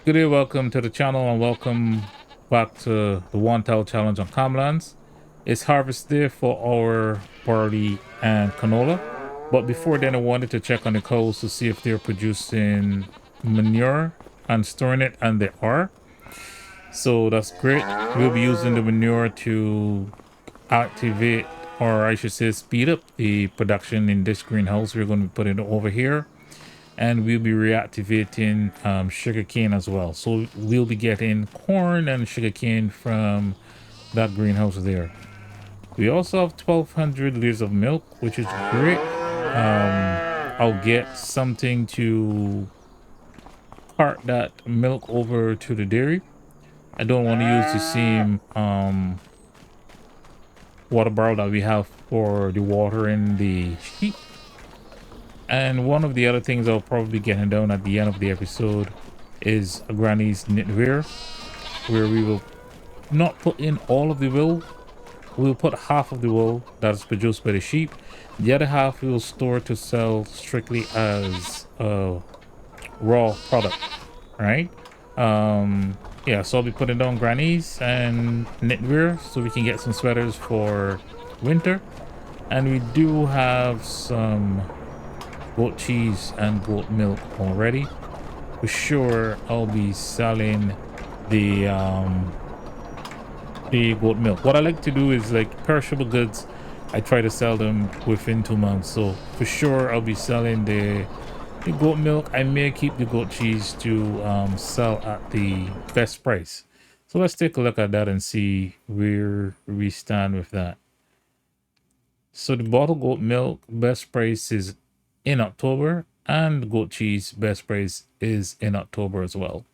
Good day, welcome to the channel and welcome back to the one tile challenge on Comlands. It's harvest day for our barley and canola, but before then I wanted to check on the cows to see if they're producing manure and storing it, and they are. So that's great. We'll be using the manure to activate, or I should say speed up the production in this greenhouse. We're going to be putting it over here, and we'll be reactivating sugarcane as well. So we'll be getting corn and sugarcane from that greenhouse there. We also have 1,200 liters of milk, which is great. I'll get something to cart that milk over to the dairy. I don't want to use the same water barrel that we have for the water in the sheep. And one of the other things I'll probably be getting down at the end of the episode is a granny's knitwear, where we will not put in all of the wool. We'll put half of the wool that is produced by the sheep. The other half we will store to sell strictly as a raw product, right? Yeah, so I'll be putting down grannies and knitwear so we can get some sweaters for winter. And we do have some goat cheese and goat milk already. For sure I'll be selling the goat milk. What I like to do is, like, perishable goods, I try to sell them within 2 months. So for sure I'll be selling the goat milk. I may keep the goat cheese to sell at the best price. So let's take a look at that and see where we stand with that. So the bottled goat milk best price is in October, and goat cheese best price is in October as well.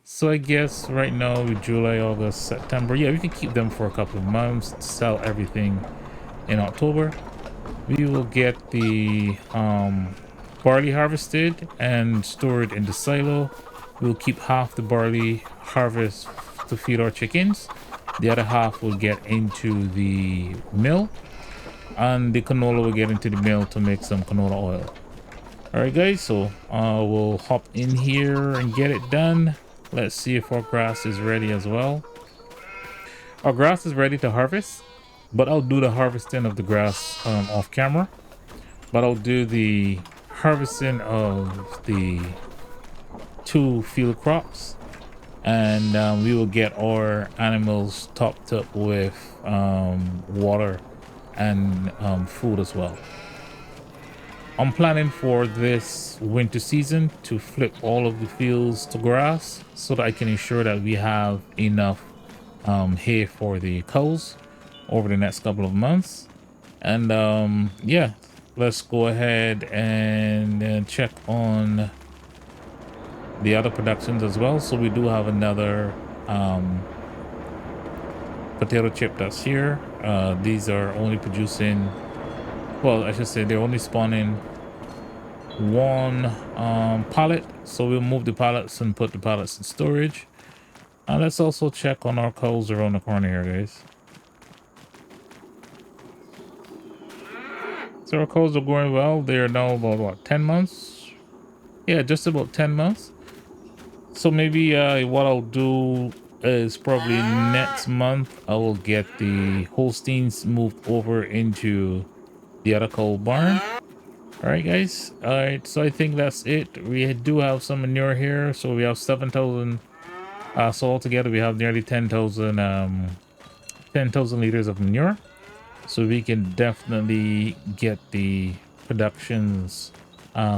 So I guess right now with July, August, September, yeah, we can keep them for a couple of months, sell everything in October. We will get the barley harvested and stored in the silo. We'll keep half the barley harvest to feed our chickens. The other half will get into the mill, and the canola will get into the mill to make some canola oil. All right, guys, so we'll hop in here and get it done. Let's see if our grass is ready as well. Our grass is ready to harvest, but I'll do the harvesting of the grass off camera. But I'll do the harvesting of the 2 field crops, and we will get our animals topped up with water and food as well. I'm planning for this winter season to flip all of the fields to grass so that I can ensure that we have enough hay for the cows over the next couple of months. And yeah, let's go ahead and check on the other productions as well. So we do have another potato chip that's here. These are only producing, well, I should say they're only spawning 1 pallet. So we'll move the pallets and put the pallets in storage. And let's also check on our cows around the corner here, guys. So our cows are going well. They are now about, what, 10 months? Yeah, just about 10 months. So maybe what I'll do is probably next month I will get the Holsteins moved over into the other cow barn. All right, guys. All right, so I think that's it. We do have some manure here, so we have 7,000. So altogether we have nearly 10,000 liters of manure. So we can definitely get the productions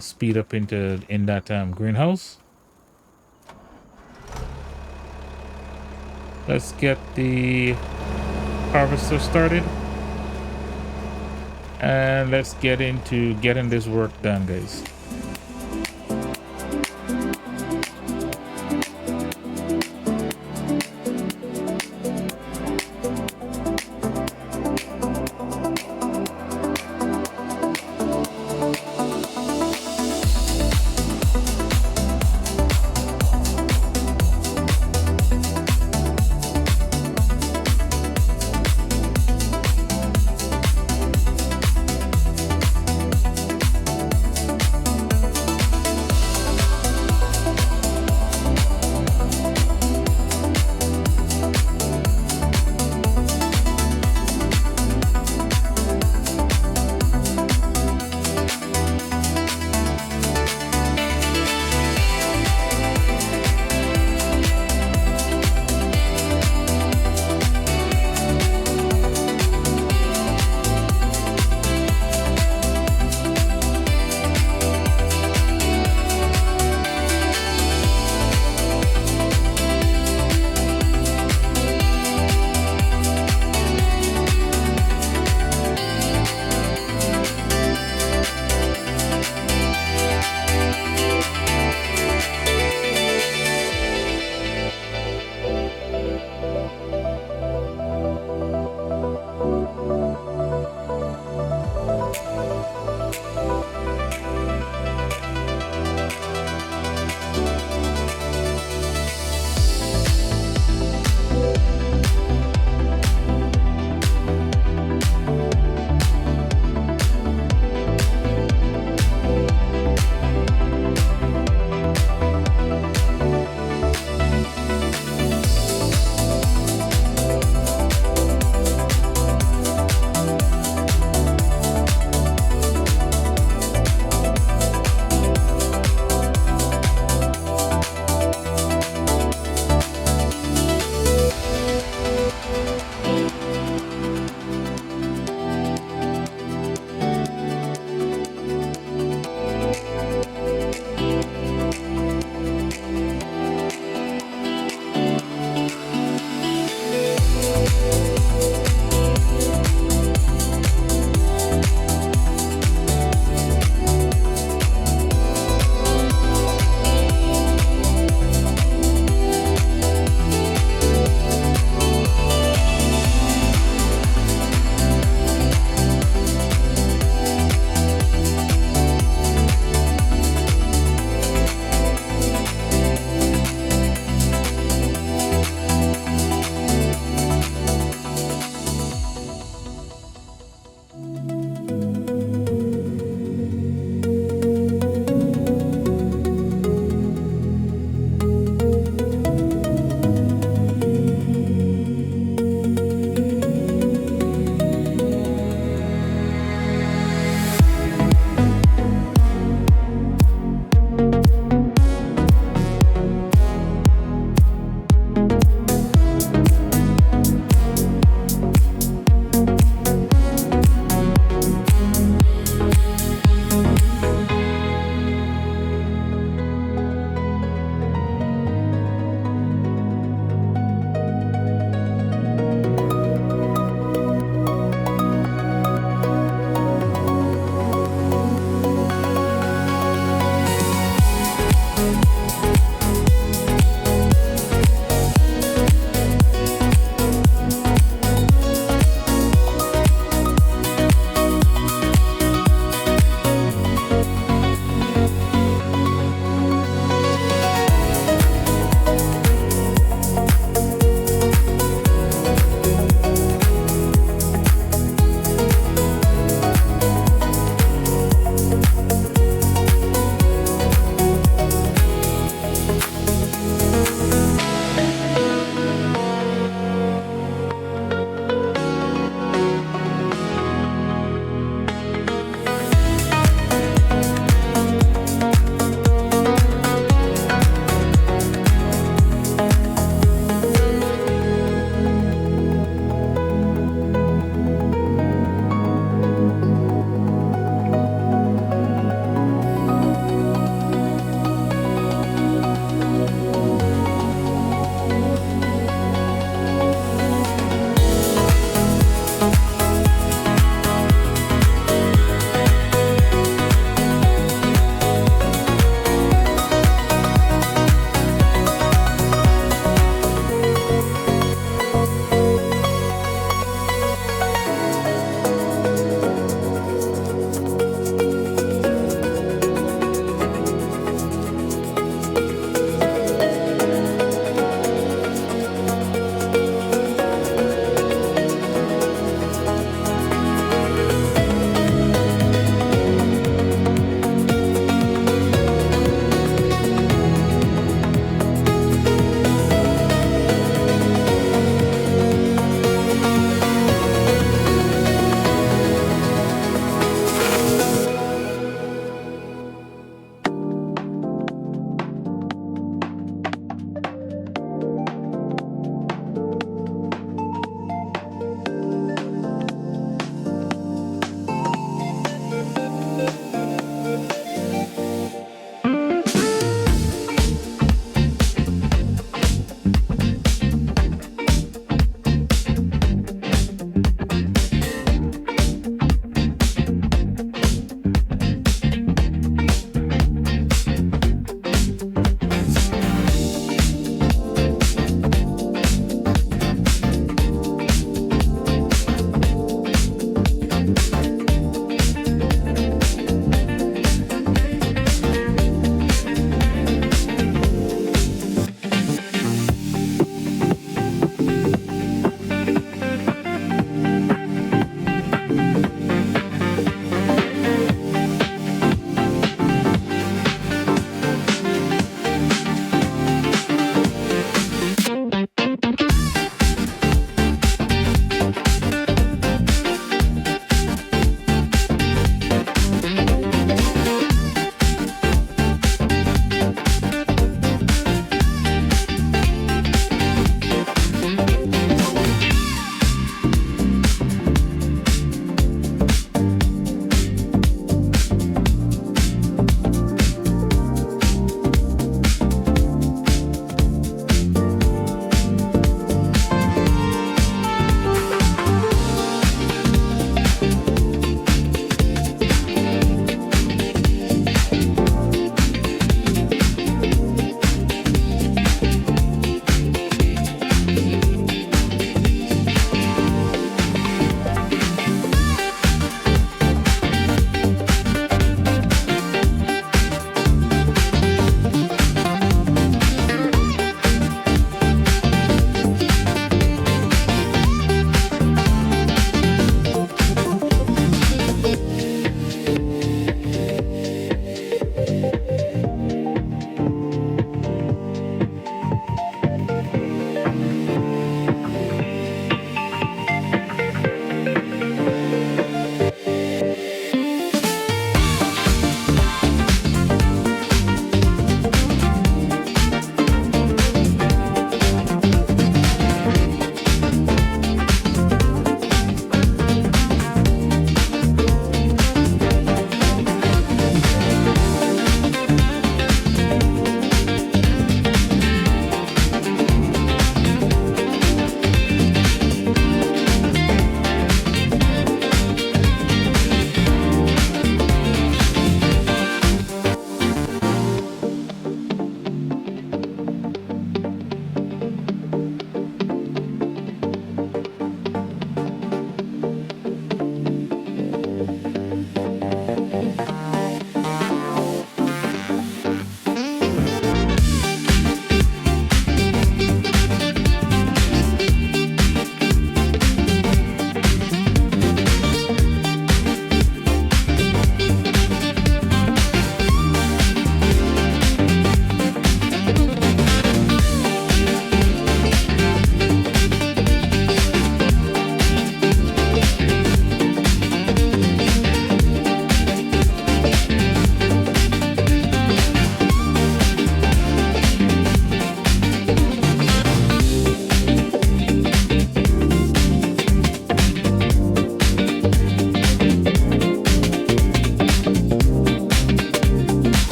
speed up in that greenhouse. Let's get the harvester started, and let's get into getting this work done, guys.